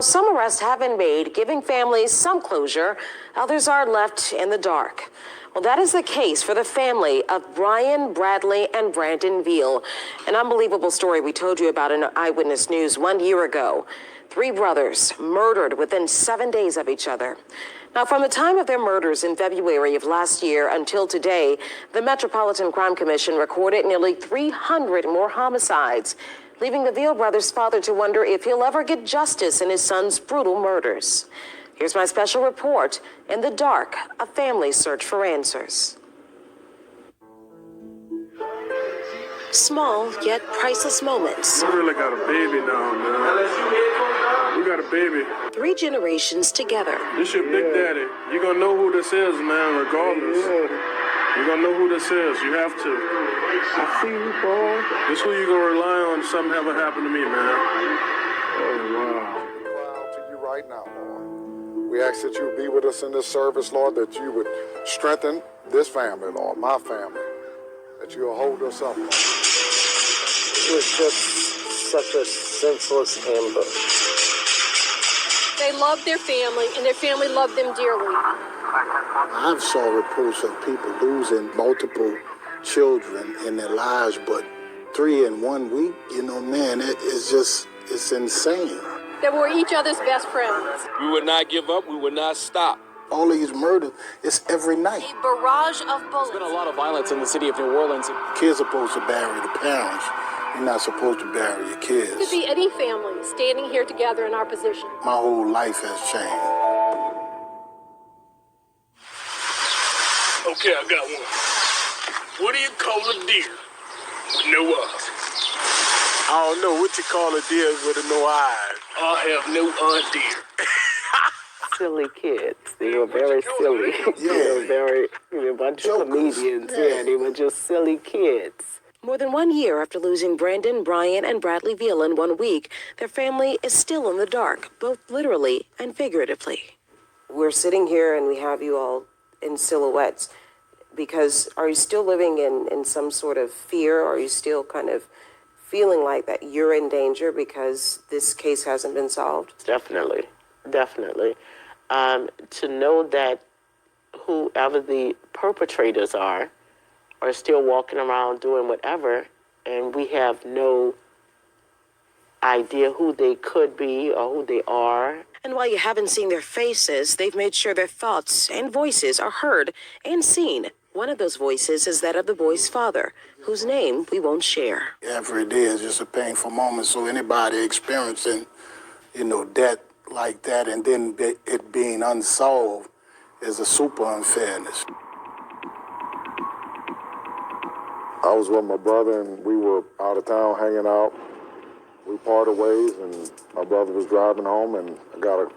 Some arrests have been made, giving families some closure. Others are left in the dark. Well, that is the case for the family of Brian, Bradley, and Brandon Veal. An unbelievable story we told you about in Eyewitness News 1 year ago. 3 brothers murdered within 7 days of each other. Now, from the time of their murders in February of last year until today, the Metropolitan Crime Commission recorded nearly 300 more homicides, leaving the Veal brothers' father to wonder if he'll ever get justice in his son's brutal murders. Here's my special report, In the Dark, a family's search for answers. Small yet priceless moments. We really got a baby now, man. We got a baby. 3 generations together. This your big daddy. You're gonna know who this is, man, regardless. You're gonna know who this is. You have to. I see you, boy. This who you gonna rely on if something ever happened to me, man. Oh, wow. We cry out to you right now, Lord. We ask that you be with us in this service, Lord, that you would strengthen this family, Lord, my family, that you'll hold us up, Lord. It was just such a senseless ambush. They loved their family, and their family loved them dearly. I've saw reports of people losing multiple children in their lives, but 3 in 1 week, man, it's insane. They were each other's best friends. We would not give up. We would not stop. All these murders, it's every night. A barrage of bullets. There's been a lot of violence in the city of New Orleans. Kids are supposed to bury the parents. You're not supposed to bury your kids. It could be any family standing here together in our position. My whole life has changed. Okay, I got one. What do you call a deer with no eyes? I don't know what you call a deer with no eyes. I have no idea. Silly kids. They were very silly. They were very, a bunch of comedians. Yeah, they were just silly kids. More than 1 year after losing Brandon, Brian, and Bradley Veal in 1 week, their family is still in the dark, both literally and figuratively. We're sitting here and we have you all in silhouettes because are you still living in some sort of fear? Are you still kind of feeling like that you're in danger because this case hasn't been solved? Definitely. To know that whoever the perpetrators are still walking around doing whatever, and we have no idea who they could be or who they are. And while you haven't seen their faces, they've made sure their thoughts and voices are heard and seen. One of those voices is that of the boy's father, whose name we won't share. Every day is just a painful moment, so anybody experiencing, death like that and then it being unsolved is a super unfairness. I was with my brother, and we were out of town hanging out. We parted ways, and my brother was driving home, and I got a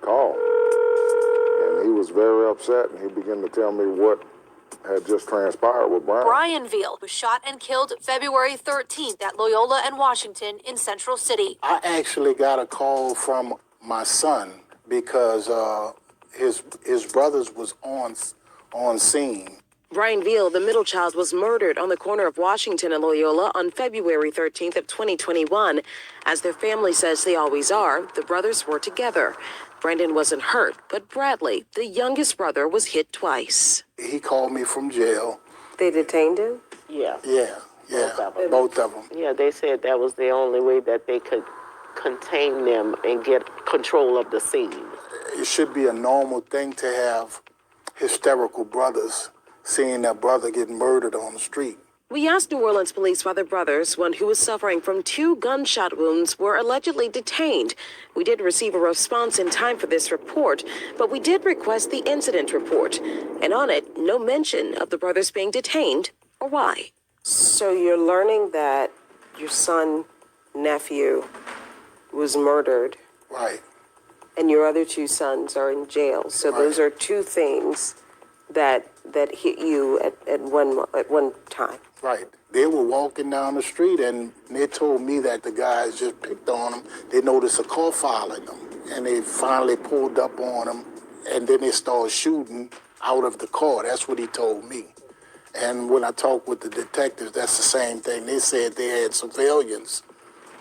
call. And he was very upset, and he began to tell me what had just transpired with Brian. Brian Veal was shot and killed February 13th at Loyola and Washington in Central City. I actually got a call from my son because his brothers was on scene. Brian Veal, the middle child, was murdered on the corner of Washington and Loyola on February 13th of 2021. As their family says they always are, the brothers were together. Brandon wasn't hurt, but Bradley, the youngest brother, was hit twice. He called me from jail. They detained him? Yeah. Yeah, both of them. Yeah, they said that was the only way that they could contain them and get control of the scene. It should be a normal thing to have hysterical brothers seeing their brother get murdered on the street. We asked New Orleans police why the brothers, one who was suffering from 2 gunshot wounds, were allegedly detained. We did receive a response in time for this report, but we did request the incident report. And on it, no mention of the brothers being detained or why. So you're learning that your son, nephew, was murdered. Right. And your other 2 sons are in jail. So Right. Those are 2 things that hit you at one time. Right. They were walking down the street and they told me that the guys just picked on them. They noticed a car following them and they finally pulled up on them and then they started shooting out of the car. That's what he told me. And when I talked with the detectives, that's the same thing. They said they had surveillance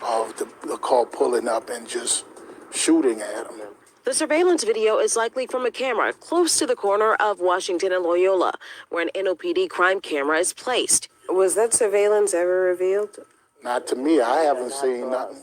of the car pulling up and just shooting at them. The surveillance video is likely from a camera close to the corner of Washington and Loyola, where an NOPD crime camera is placed. Was that surveillance ever revealed? Not to me. I haven't seen nothing.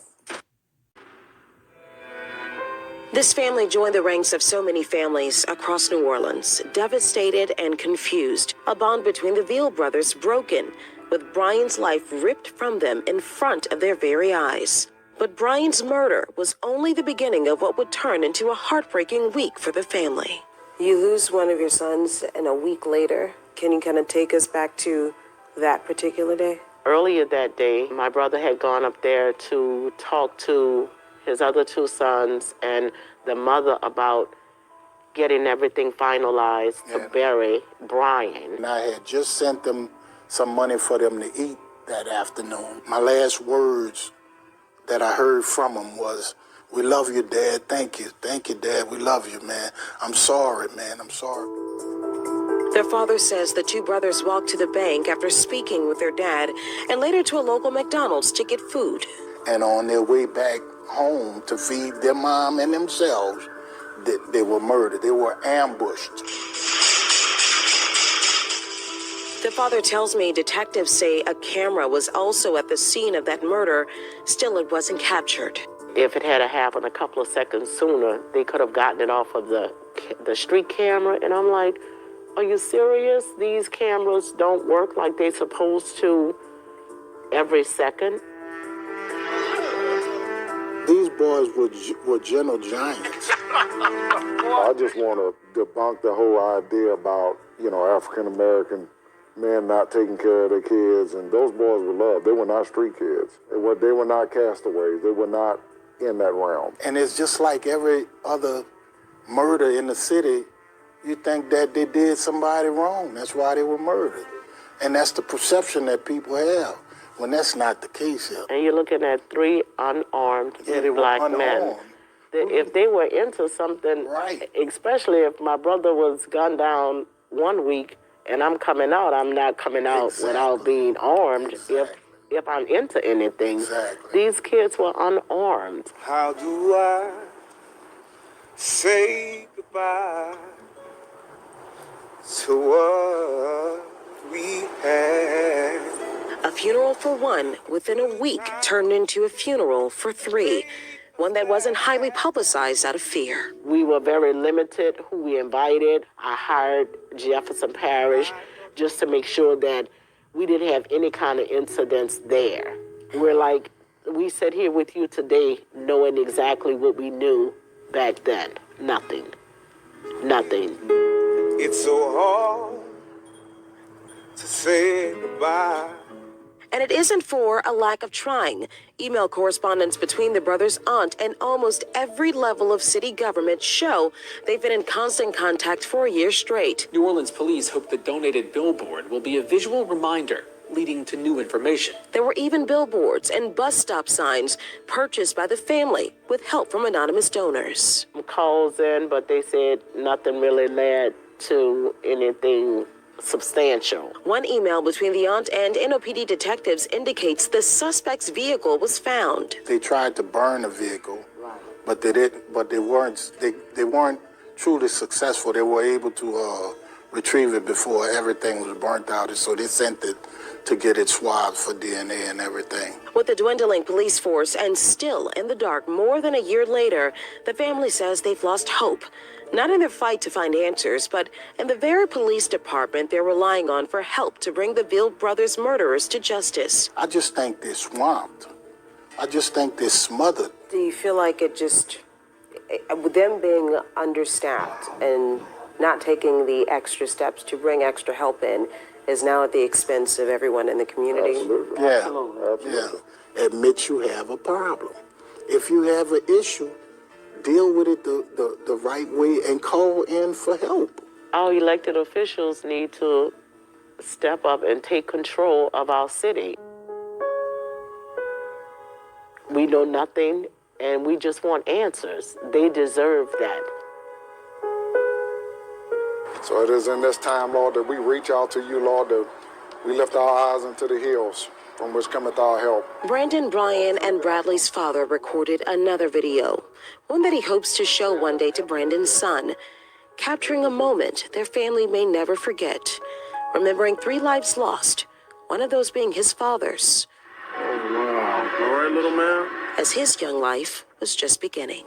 This family joined the ranks of so many families across New Orleans, devastated and confused. A bond between the Veal brothers broken, with Brian's life ripped from them in front of their very eyes. But Brian's murder was only the beginning of what would turn into a heartbreaking week for the family. You lose one of your sons, and a week later, can you kind of take us back to that particular day? Earlier that day, my brother had gone up there to talk to his other two sons and the mother about getting everything finalized to bury Brian. And I had just sent them some money for them to eat that afternoon. My last words that I heard from him was, "We love you, Dad. Thank you. Thank you, Dad. We love you, man. I'm sorry, man. I'm sorry." Their father says the two brothers walked to the bank after speaking with their dad and later to a local McDonald's to get food. And on their way back home to feed their mom and themselves, they were murdered. They were ambushed. The father tells me detectives say a camera was also at the scene of that murder. Still, it wasn't captured. If it had happened a couple of seconds sooner, they could have gotten it off of the street camera. And I'm like, are you serious? These cameras don't work like they're supposed to every second? These boys were gentle giants. I just want to debunk the whole idea about, African-American men not taking care of their kids. And those boys were loved. They were not street kids. They were not castaways. They were not in that realm. And it's just like every other murder in the city. You think that they did somebody wrong. That's why they were murdered. And that's the perception that people have, when that's not the case here. And you're looking at three unarmed black men. If they were into something, right, especially if my brother was gunned down 1 week and I'm coming out, I'm not coming out without being armed. If I'm into anything, these kids were unarmed. How do I say goodbye to what we had? A funeral for one within a week turned into a funeral for three. One that wasn't highly publicized out of fear. We were very limited who we invited. I hired Jefferson Parish just to make sure that we didn't have any kind of incidents there. We sit here with you today knowing exactly what we knew back then. Nothing. It's so hard to say goodbye. And it isn't for a lack of trying. Email correspondence between the brothers' aunt and almost every level of city government show they've been in constant contact for a year straight. New Orleans police hope the donated billboard will be a visual reminder leading to new information. There were even billboards and bus stop signs purchased by the family with help from anonymous donors. Calls in, but they said nothing really led to anything substantial. One email between the aunt and NOPD detectives indicates the suspect's vehicle was found. They tried to burn the vehicle, but they didn't. But they weren't. They weren't truly successful. They were able to retrieve it before everything was burnt out, and so they sent it to get it swabbed for DNA and everything. With the dwindling police force and still in the dark more than a year later, the family says they've lost hope. Not in their fight to find answers, but in the very police department they're relying on for help to bring the Veal brothers' murderers to justice. I just think they're swamped. I just think they're smothered. Do you feel like with them being understaffed and not taking the extra steps to bring extra help in, is now at the expense of everyone in the community? Absolutely. Yeah. Absolutely. Yeah. Admit you have a problem. If you have an issue, deal with it the right way and call in for help. Our elected officials need to step up and take control of our city. We know nothing, and we just want answers. They deserve that. So it is in this time, Lord, that we reach out to you, Lord, that we lift our eyes into the hills. from which cometh our help. Brandon, Brian, and Bradley's father recorded another video, one that he hopes to show one day to Brandon's son, capturing a moment their family may never forget, remembering 3 lives lost, one of those being his father's, Oh, wow. All right, little man. as his young life was just beginning.